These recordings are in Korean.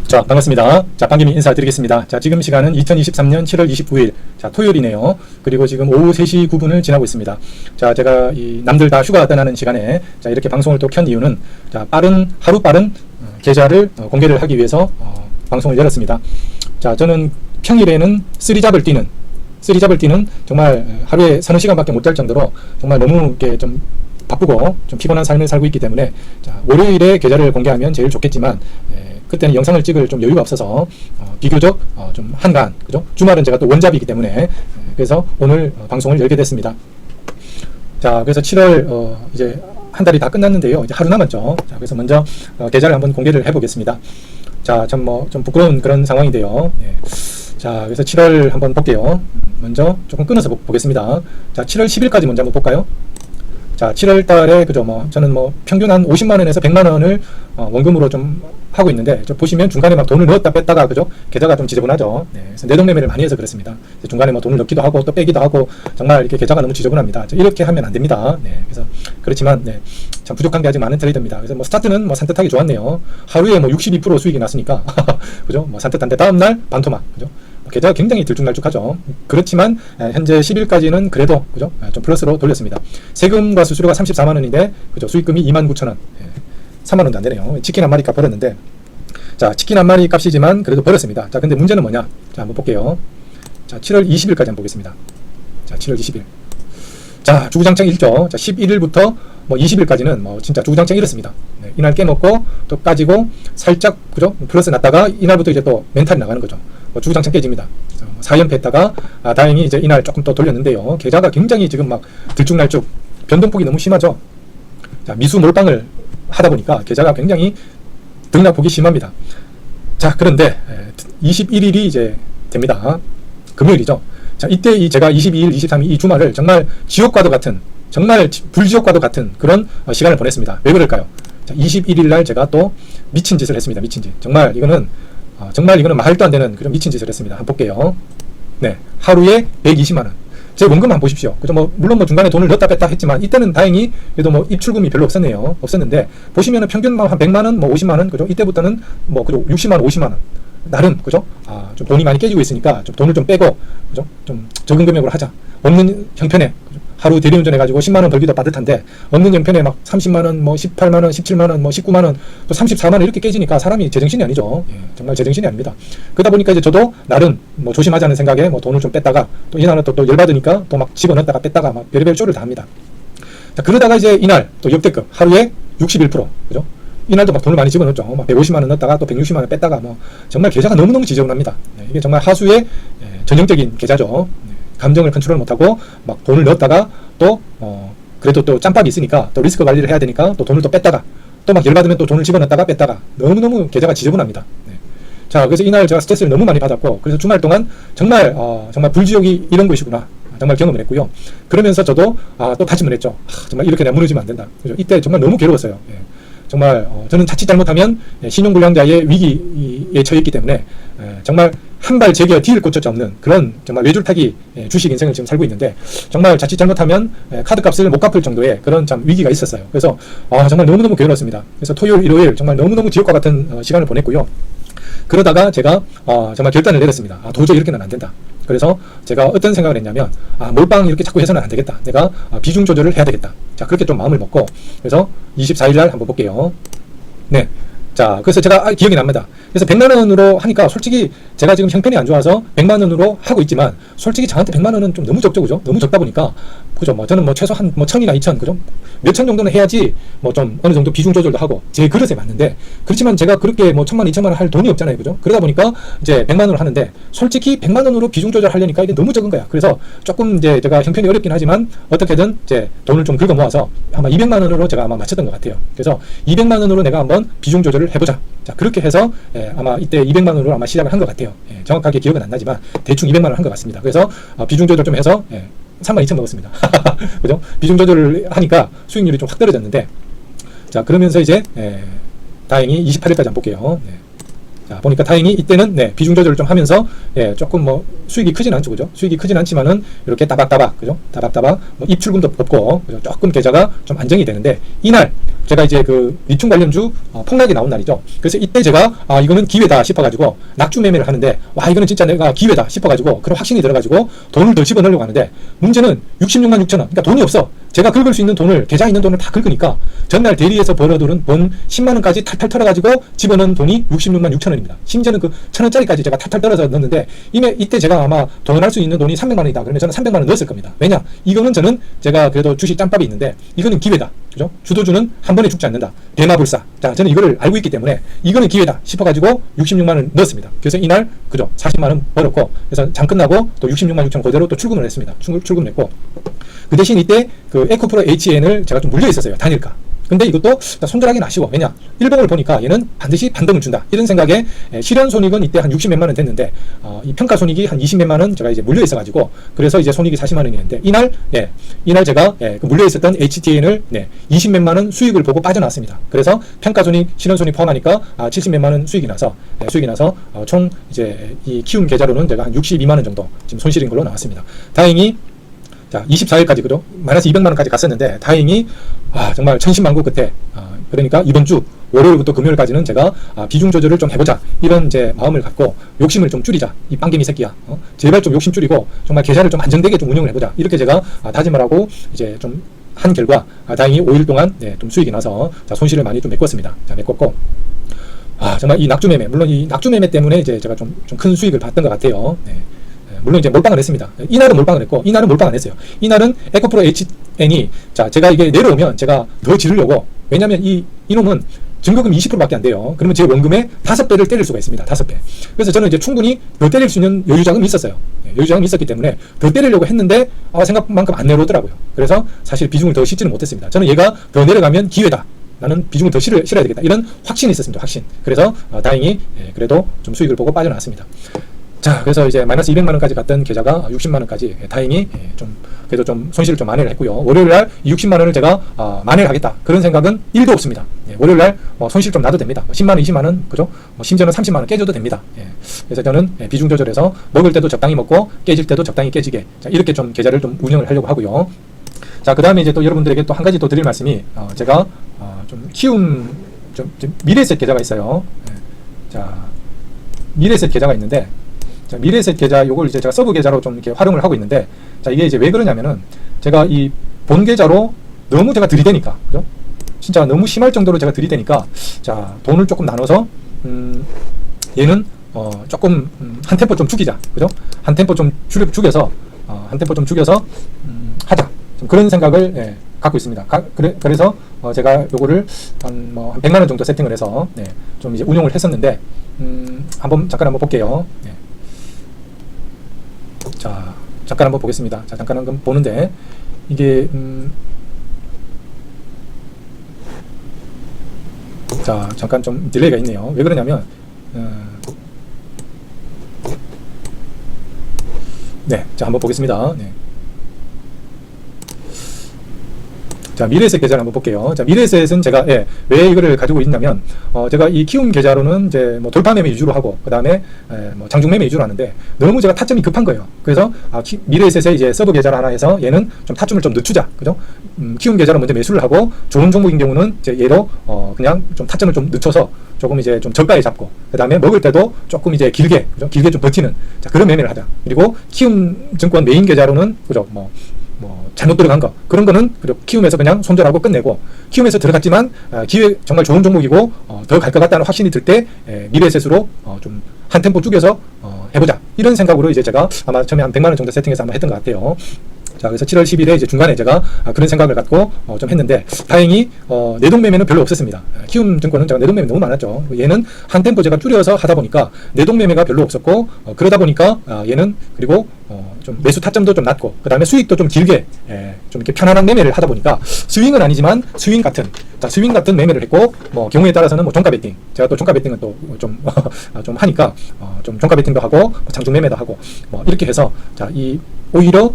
자, 반갑습니다. 자, 반기민 인사드리겠습니다. 자, 지금 시간은 2023년 7월 29일, 자, 토요일이네요. 그리고 지금 오후 3시 9분을 지나고 있습니다. 자, 제가 이 남들 다 휴가 떠나는 시간에, 자, 이렇게 방송을 또 켠 이유는, 자, 하루 빠른 계좌를 공개를 하기 위해서 방송을 열었습니다. 자, 저는 평일에는 쓰리잡을 뛰는 정말 하루에 서너 시간밖에 못 잘 정도로 정말 너무 이렇게 좀 바쁘고 좀 피곤한 삶을 살고 있기 때문에, 자, 월요일에 계좌를 공개하면 제일 좋겠지만, 그때는 영상을 찍을 좀 여유가 없어서 비교적 좀 한가한, 그죠? 주말은 제가 또 원잡이기 때문에, 그래서 오늘 방송을 열게 됐습니다. 자, 그래서 7월 이제 한 달이 다 끝났는데요. 이제 하루 남았죠. 자, 그래서 먼저 계좌를 한번 공개를 해보겠습니다. 자, 좀 부끄러운 그런 상황인데요. 네. 자, 그래서 7월 한번 볼게요. 먼저 조금 끊어서 보겠습니다. 자, 7월 10일까지 먼저 한번 볼까요? 자, 7월 달에, 그죠, 저는 평균 한 50만원에서 100만원을 원금으로 좀 하고 있는데, 보시면 중간에 막 돈을 넣었다 뺐다가, 그죠, 계좌가 좀 지저분하죠. 네, 그래서 내동매매를 많이 해서 그렇습니다. 중간에 돈을 넣기도 하고 또 빼기도 하고, 정말 이렇게 계좌가 너무 지저분합니다. 이렇게 하면 안 됩니다. 네, 그래서, 그렇지만, 네, 참 부족한 게 아직 많은 트레이더입니다. 그래서 스타트는 산뜻하게 좋았네요. 하루에 62% 수익이 났으니까, 그죠, 산뜻한데, 다음날 반토막, 그죠. 계좌가 굉장히 들쭉날쭉하죠. 그렇지만 현재 10일까지는 그래도, 그죠, 좀 플러스로 돌렸습니다. 세금과 수수료가 34만원인데, 그죠, 수익금이 29,000원, 3만원도 안 되네요. 치킨 한 마리 값 벌었는데, 자, 치킨 한 마리 값이지만 그래도 벌었습니다. 자, 근데 문제는 뭐냐? 자, 한번 볼게요. 자, 7월 20일까지 한번 보겠습니다. 자, 7월 20일. 자, 주구장창 읽죠. 자, 11일부터 20일까지는 진짜 주구장창 잃었습니다. 네, 이날 깨먹고 또 까지고 살짝, 그죠, 플러스 났다가 이날부터 이제 또 멘탈이 나가는 거죠. 주구장창 깨집니다. 4연패 했다가 다행히 이제 이날 조금 또 돌렸는데요. 계좌가 굉장히 지금 막 들쭉날쭉 변동폭이 너무 심하죠. 자, 미수 몰빵을 하다 보니까 계좌가 굉장히 등락폭이 심합니다. 자, 그런데 21일이 이제 됩니다. 금요일이죠. 자, 이때 제가 22일, 23일 이 주말을 정말 지옥과도 같은, 정말 불지옥과도 같은 그런 시간을 보냈습니다. 왜 그럴까요? 자, 21일 날 제가 또 미친 짓을 했습니다. 미친 짓. 정말 이거는 말도 안 되는 그런 미친 짓을 했습니다. 한번 볼게요. 네, 하루에 120만원. 제 원금 한번 보십시오. 그죠? 물론 중간에 돈을 넣었다 뺐다 했지만, 이때는 다행히 그래도 입출금이 별로 없었는데, 보시면은 평균 한 100만원, 50만원, 그죠? 이때부터는 그죠? 60만원, 50만원. 나름, 그죠? 좀 돈이 많이 깨지고 있으니까, 좀 돈을 좀 빼고, 그죠? 좀 적은 금액으로 하자. 없는 형편에, 그죠? 하루 대리운전 해가지고 10만원 벌기도 빠듯한데, 없는 형편에 30만원, 18만원, 17만원, 19만원, 또 34만원 이렇게 깨지니까 사람이 제정신이 아니죠. 예, 정말 제정신이 아닙니다. 그러다 보니까 이제 저도 나름 조심하자는 생각에 돈을 좀 뺐다가, 또 이날은 또 열받으니까 또 막 집어넣었다가 뺐다가 막 별의별 쪼를 다 합니다. 자, 그러다가 이제 이날 또 역대급 하루에 61%, 그죠? 이날도 돈을 많이 집어넣었죠. 150만원 넣었다가 또 160만원 뺐다가 정말 계좌가 너무너무 지저분합니다. 네, 이게 정말 하수의 전형적인 계좌죠. 네, 감정을 컨트롤 못하고 돈을 넣었다가 또 그래도 또 짬밥이 있으니까 또 리스크 관리를 해야 되니까 또 돈을 또 뺐다가 또 열받으면 또 돈을 집어넣었다가 뺐다가 너무너무 계좌가 지저분합니다. 네. 자, 그래서 이날 제가 스트레스를 너무 많이 받았고, 그래서 주말 동안 정말 불지옥이 이런 것이구나 정말 경험을 했고요. 그러면서 저도 또 다짐을 했죠. 정말 이렇게 내가 무너지면 안 된다. 그죠? 이때 정말 너무 괴로웠어요. 예. 정말 저는 자칫 잘못하면 신용불량자의 위기에 처했기 때문에 정말 한 발 제기어 뒤를 꽂혀져 없는 그런 정말 외줄타기 주식 인생을 지금 살고 있는데, 정말 자칫 잘못하면 카드값을 못 갚을 정도의 그런 참 위기가 있었어요. 그래서 정말 너무너무 괴로웠습니다. 그래서 토요일, 일요일 정말 너무너무 지옥과 같은 시간을 보냈고요. 그러다가 제가 정말 결단을 내렸습니다. 도저히 이렇게는 안 된다. 그래서 제가 어떤 생각을 했냐면, 몰빵 이렇게 자꾸 해서는 안 되겠다. 내가 비중 조절을 해야 되겠다. 자, 그렇게 좀 마음을 먹고, 그래서 24일 날 한번 볼게요. 네. 자, 그래서 제가 기억이 납니다. 그래서 100만원으로 하니까 솔직히 제가 지금 형편이 안 좋아서 100만원으로 하고 있지만, 솔직히 저한테 100만원은 좀 너무 적죠, 그죠? 너무 적다 보니까, 그죠? 저는 최소 한 1000이나 2000, 그죠? 몇천 정도는 해야지 좀 어느 정도 비중 조절도 하고 제 그릇에 맞는데, 그렇지만 제가 그렇게 1000만, 2000만원 할 돈이 없잖아요, 그죠? 그러다 보니까 이제 100만원을 하는데, 솔직히 100만원으로 비중 조절하려니까 이게 너무 적은 거야. 그래서 조금 이제 제가 형편이 어렵긴 하지만 어떻게든 이제 돈을 좀 긁어 모아서 아마 200만원으로 제가 아마 맞췄던 것 같아요. 그래서 200만원으로 내가 한번 비중 조절을 해보자. 자, 그렇게 해서 아마 이때 200만원으로 아마 시작을 한 것 같아요. 정확하게 기억은 안 나지만 대충 200만원 한 것 같습니다. 그래서 비중 조절 좀 해서 32,000 먹었습니다. 그죠? 비중 조절을 하니까 수익률이 좀 확 떨어졌는데, 자, 그러면서 이제 다행히 28일까지 한번 볼게요. 자, 보니까 다행히 이때는 비중 조절을 좀 하면서 조금 수익이 크진 않죠, 그죠? 수익이 크진 않지만은 이렇게 따박따박, 그죠? 따박따박 입출금도 없고, 그죠? 조금 계좌가 좀 안정이 되는데, 이날 제가 이제 그 리튬 관련주 폭락이 나온 날이죠. 그래서 이때 제가 이거는 기회다 싶어가지고 낙주 매매를 하는데, 와 이거는 진짜 내가 기회다 싶어가지고 그런 확신이 들어가지고 돈을 더 집어넣으려고 하는데, 문제는 66만 6천 원, 그러니까 돈이 없어. 제가 긁을 수 있는 돈을, 계좌에 있는 돈을 다 긁으니까 전날 대리에서 벌어들은 번 10만 원까지 탈탈 털어가지고 집어넣은 돈이 66만 6천 원입니다. 심지어는 그 1,000원짜리까지 제가 탈탈 떨어서 넣었는데, 이때 제가 아마 더 넣을 수 있는 돈이 300만 원이다 그러면 저는 300만 원 넣었을 겁니다. 왜냐, 이거는 저는 제가 그래도 주식 짬밥이 있는데, 이거는 기회다, 그죠? 주도주는 한 번에 죽지 않는다, 대마불사. 자, 저는 이거를 알고 있기 때문에 이거는 기회다 싶어가지고 66만 원 넣었습니다. 그래서 이날 그죠, 40만 원 벌었고, 그래서 장 끝나고 또 66만 6천 그대로 또 출금을 했습니다. 출금을 했고, 그 대신 이때 그 에코프로 HN을 제가 좀 물려 있었어요, 단일가. 근데 이것도 손절하기는 아쉬워. 왜냐, 일봉을 보니까 얘는 반드시 반등을 준다, 이런 생각에 실현 손익은 이때 한 60몇만 원 됐는데, 이 평가 손익이 한 20몇만 원 제가 이제 물려 있어가지고, 그래서 이제 손익이 40만 원이었는데, 이날 제가 그 물려 있었던 HTN을 20몇만 원 수익을 보고 빠져나왔습니다. 그래서 평가 손익, 실현 손익 포함하니까 70몇만 원 수익이 나서 총 이제 이 키움 계좌로는 제가 한 62만 원 정도 지금 손실인 걸로 나왔습니다. 다행히 자, 24일까지 그죠? 마이너스 200만 원까지 갔었는데, 다행히 정말 천신만고 끝에 그러니까 이번 주 월요일부터 금요일까지는 제가 비중 조절을 좀 해보자, 이런 제 마음을 갖고 욕심을 좀 줄이자, 이 빵개미 새끼야, 제발 좀 욕심 줄이고 정말 계좌를 좀 안정되게 좀 운영을 해보자, 이렇게 제가 다짐을 하고 이제 좀 한 결과 다행히 5일 동안 좀 수익이 나서 손실을 많이 좀 메꿨습니다. 메꿨고, 정말 이 낙주 매매, 물론 이 낙주 매매 때문에 이제 제가 좀 큰 수익을 봤던 것 같아요. 물론 이제 몰빵을 했습니다. 이날은 몰빵을 했고, 이날은 몰빵 안 했어요. 이날은 에코프로 HN이, 제가 이게 내려오면 제가 더 지르려고, 왜냐면 이놈은 증거금 20%밖에 안 돼요. 그러면 제 원금의 5배를 때릴 수가 있습니다. 5배. 그래서 저는 이제 충분히 더 때릴 수 있는 여유자금이 있었어요. 여유자금이 있었기 때문에 더 때리려고 했는데, 생각만큼 안 내려오더라고요. 그래서 사실 비중을 더 싣지는 못했습니다. 저는 얘가 더 내려가면 기회다, 나는 비중을 더 실어야 되겠다, 이런 확신이 있었습니다. 확신. 그래서 다행히 그래도 좀 수익을 보고 빠져나왔습니다. 자, 그래서 이제 마이너스 200만 원까지 갔던 계좌가 60만 원까지 다행히 좀 그래도 좀 손실을 좀 만회를 했고요. 월요일 날 60만 원을 제가 만회를 하겠다, 그런 생각은 1도 없습니다. 월요일 날 손실 좀 나도 됩니다. 10만 원, 20만 원, 그죠? 심지어는 30만 원 깨져도 됩니다. 그래서 저는 비중 조절해서 먹을 때도 적당히 먹고 깨질 때도 적당히 깨지게, 이렇게 좀 계좌를 좀 운영을 하려고 하고요. 자, 그 다음에 이제 또 여러분들에게 또 한 가지 또 드릴 말씀이, 제가 좀 키움 좀 미래에셋 계좌가 있어요. 자, 미래에셋 계좌가 있는데, 자, 미래에셋 계좌 요걸 이제 제가 서브 계좌로 좀 이렇게 활용을 하고 있는데, 자, 이게 이제 왜 그러냐면은 제가 이 본 계좌로 너무 제가 들이대니까, 그죠? 진짜 너무 심할 정도로 제가 들이대니까, 자, 돈을 조금 나눠서 얘는 조금 한 템포 좀 죽이자, 그죠? 한 템포 좀 죽여서 하자, 좀 그런 생각을 갖고 있습니다. 그래서 제가 요거를 한 100만 원 정도 세팅을 해서 좀 이제 운용을 했었는데, 잠깐 한번 볼게요. 자, 잠깐 한번 보겠습니다. 자, 잠깐 한번 보는데, 이게 자, 잠깐 좀 딜레이가 있네요. 왜 그러냐면 자, 한번 보겠습니다. 자, 미래에셋 계좌를 한번 볼게요. 자, 미래에셋은 제가 왜 이거를 가지고 있냐면, 제가 이 키움 계좌로는 이제 뭐 돌파 매매 위주로 하고, 그 다음에 뭐 장중 매매 위주로 하는데, 너무 제가 타점이 급한 거예요. 그래서 미래에셋에 이제 서브 계좌를 하나 해서 얘는 좀 타점을 좀 늦추자, 그죠? 키움 계좌로 먼저 매수를 하고, 좋은 종목인 경우는 이제 얘로 그냥 좀 타점을 좀 늦춰서 조금 이제 좀 저가에 잡고, 그 다음에 먹을 때도 조금 이제 길게, 그죠? 길게 좀 버티는, 자, 그런 매매를 하자. 그리고 키움 증권 메인 계좌로는, 그죠? 뭐 잘못 들어간 거, 그런 거는 키움에서 그냥 손절하고 끝내고, 키움에서 들어갔지만 기회 정말 좋은 종목이고 더 갈 것 같다는 확신이 들 때 미래에셋으로 좀 한 템포 쪼개서 해보자, 이런 생각으로 이제 제가 아마 처음에 한 100만 원 정도 세팅해서 아마 했던 것 같아요. 자, 그래서 7월 10일에 이제 중간에 제가 그런 생각을 갖고 좀 했는데, 다행히 내동매매는 별로 없었습니다. 키움 증권은 제가 내동매매 너무 많았죠. 얘는 한 템포 제가 줄여서 하다 보니까 내동매매가 별로 없었고, 그러다 보니까 얘는 그리고 좀 매수 타점도 좀 낮고, 그 다음에 수익도 좀 길게 좀 이렇게 편안한 매매를 하다 보니까 스윙은 아니지만 스윙 같은 매매를 했고, 뭐 경우에 따라서는 뭐 종가 베팅, 제가 또 종가 베팅은 또 좀 하니까 좀 종가 베팅도 하고 장중 매매도 하고 뭐 이렇게 해서, 자, 이 오히려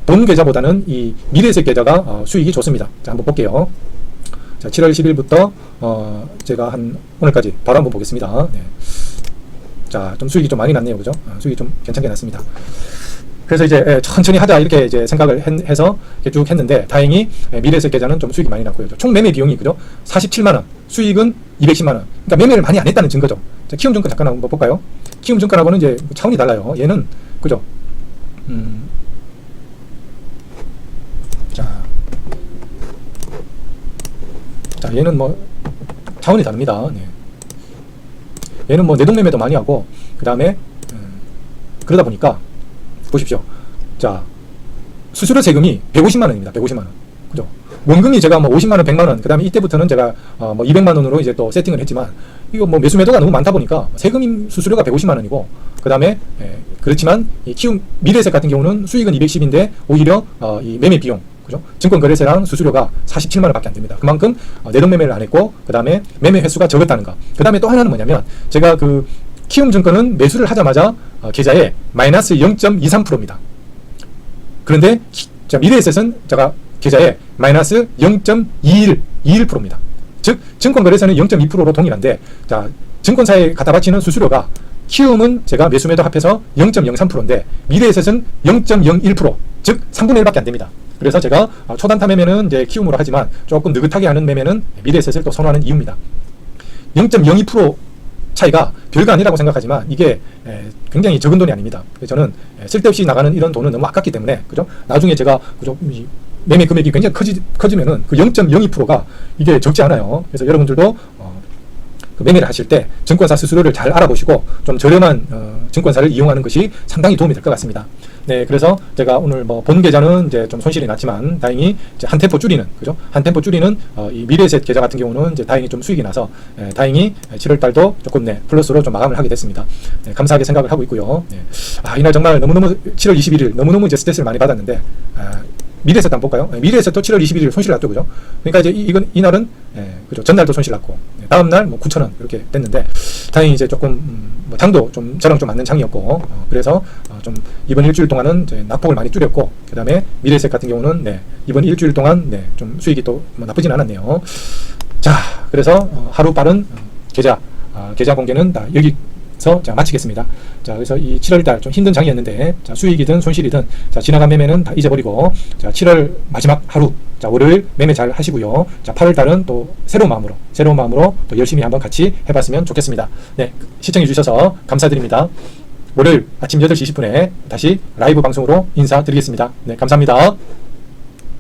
본 계좌보다는 이 미래에셋 계좌가 수익이 좋습니다. 자, 한번 볼게요. 자, 7월 10일부터 제가 한 오늘까지 바로 한번 보겠습니다. 자, 좀 수익이 좀 많이 났네요, 그죠? 수익이 좀 괜찮게 났습니다. 그래서 이제 천천히 하자 이렇게 이제 생각을 해서 이렇게 쭉 했는데 다행히 미래에셋 계좌는 좀 수익이 많이 났고요. 총 매매 비용이 그죠? 47만 원, 수익은 210만 원. 그러니까 매매를 많이 안 했다는 증거죠. 자, 키움증권 잠깐 한번 볼까요? 키움증권하고는 이제 차원이 달라요. 얘는 그죠? 자, 얘는 뭐 차원이 다릅니다. 네. 얘는 뭐 내동매매도 많이 하고 그 다음에 그러다 보니까 보십시오. 자, 수수료 세금이 150만 원입니다. 150만 원. 그죠? 원금이 제가 뭐 50만 원, 100만 원, 그 다음에 이때부터는 제가 뭐 200만 원으로 이제 또 세팅을 했지만 이거 뭐 매수 매도가 너무 많다 보니까 세금 수수료가 150만 원이고 그 다음에 그렇지만 이 키움 미래에셋 같은 경우는 수익은 210인데 오히려 이 매매 비용 그죠? 증권거래세랑 수수료가 47만 원밖에 안 됩니다. 그만큼 내동매매를 안 했고 그 다음에 매매 횟수가 적었다는 거. 그 다음에 또 하나는 뭐냐면 제가 그 키움증권은 매수를 하자마자 계좌에 마이너스 0.23%입니다. 그런데 미래에셋은 제가 계좌에 마이너스 0.21%입니다. 즉 증권거래세는 0.2%로 동일한데 자 증권사에 갖다 바치는 수수료가 키움은 제가 매수매도 합해서 0.03%인데 미래에셋은 0.01%, 즉 3분의 1밖에 안 됩니다. 그래서 제가 초단타 매매는 이제 키움으로 하지만 조금 느긋하게 하는 매매는 미래에셋을 또 선호하는 이유입니다. 0.02% 차이가 별거 아니라고 생각하지만 이게 굉장히 적은 돈이 아닙니다. 그래서 저는 쓸데없이 나가는 이런 돈은 너무 아깝기 때문에 그죠? 나중에 제가 그죠? 매매 금액이 굉장히 커지면은 그 0.02%가 이게 적지 않아요. 그래서 여러분들도 그 매매를 하실 때 증권사 수수료를 잘 알아보시고 좀 저렴한 증권사를 이용하는 것이 상당히 도움이 될 것 같습니다. 네, 그래서 제가 오늘 뭐 본 계좌는 이제 좀 손실이 났지만 다행히 이제 한 템포 줄이는 그죠? 한 템포 줄이는 이 미래에셋 계좌 같은 경우는 이제 다행히 좀 수익이 나서 다행히 7월 달도 조금 플러스로 좀 마감을 하게 됐습니다. 감사하게 생각을 하고 있고요. 이날 정말 너무너무 7월 21일 너무너무 이제 스트레스를 많이 받았는데 미래에셋 한번 볼까요? 미래에셋도 7월 21일 손실 났죠, 그죠? 그러니까 이제 이날은 그죠? 전날도 손실 났고 다음 날 뭐 9,000원 이렇게 됐는데 다행히 이제 조금 뭐 장도 좀 저랑 좀 맞는 장이었고 그래서 좀 이번 일주일 동안은 이제 낙폭을 많이 줄였고 그 다음에 미래에셋 같은 경우는 이번 일주일 동안 좀 수익이 또 뭐 나쁘진 않았네요. 자, 그래서 하루 빠른 계좌 공개는 다 여기서 자 마치겠습니다. 자, 그래서 이 7월달 좀 힘든 장이었는데 자, 수익이든 손실이든 자, 지나간 매매는 다 잊어버리고 자, 7월 마지막 하루 자, 월요일 매매 잘 하시고요. 자, 8월달은 또 새로운 마음으로 또 열심히 한번 같이 해봤으면 좋겠습니다. 네, 시청해 주셔서 감사드립니다. 월요일 아침 8시 20분에 다시 라이브 방송으로 인사드리겠습니다. 네, 감사합니다.